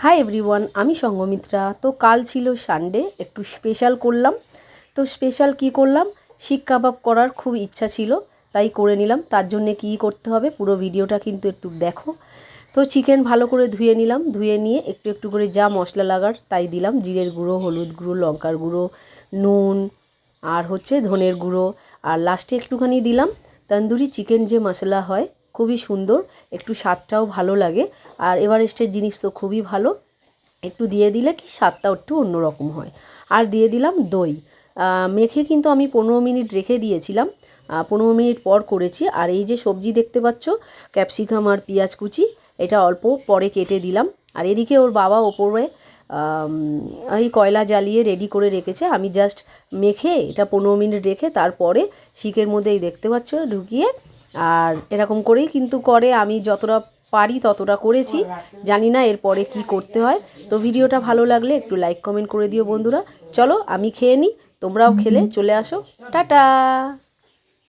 Hi everyone, আমি সঙ্গমিত্রা। তো কাল ছিল সানডে, একটু স্পেশাল করলাম। তো স্পেশাল কি করলাম, শিক কাবাব করার খুব ইচ্ছা ছিল, তাই করে নিলাম। তার জন্যে কী করতে হবে পুরো ভিডিওটা কিন্তু একটু দেখো। তো চিকেন ভালো করে ধুয়ে নিলাম, ধুয়ে নিয়ে একটু একটু করে যা মশলা লাগার তাই দিলাম। জিরের গুঁড়ো, হলুদ গুঁড়ো, লঙ্কার গুঁড়ো, নুন, আর হচ্ছে ধনের গুঁড়ো, আর লাস্টে একটুখানি দিলাম তন্দুরি চিকেন যে মশলা হয়, খুবই সুন্দর, একটু স্বাদটাও ভালো লাগে। আর এভারেস্টের জিনিস তো খুবই ভালো, একটু দিয়ে দিলে কি স্বাদটাও একটু অন্যরকম হয়। আর দিয়ে দিলাম দই। মেখে কিন্তু আমি 15 মিনিট রেখে দিয়েছিলাম, 15 মিনিট পর করেছি। আর এই যে সবজি দেখতে পাচ্ছ, ক্যাপসিকাম আর পেঁয়াজ কুচি, এটা অল্প পরে কেটে দিলাম। আর এদিকে ওর বাবা ওপরে এই কয়লা জ্বালিয়ে রেডি করে রেখেছে। আমি জাস্ট মেখে এটা 15 মিনিট রেখে তারপরে শিকের মধ্যে এই দেখতে পাচ্ছ ঢুকিয়ে, আর এরকম করেই কিন্তু করে। আমি যতটা পারি ততটা করেছি, জানি না এরপরে কি করতে হয়। তো ভিডিওটা ভালো লাগলে একটু লাইক কমেন্ট করে দিও বন্ধুরা। চলো আমি খেয়ে নিই, তোমরাও খেলে চলে আসো। টাটা।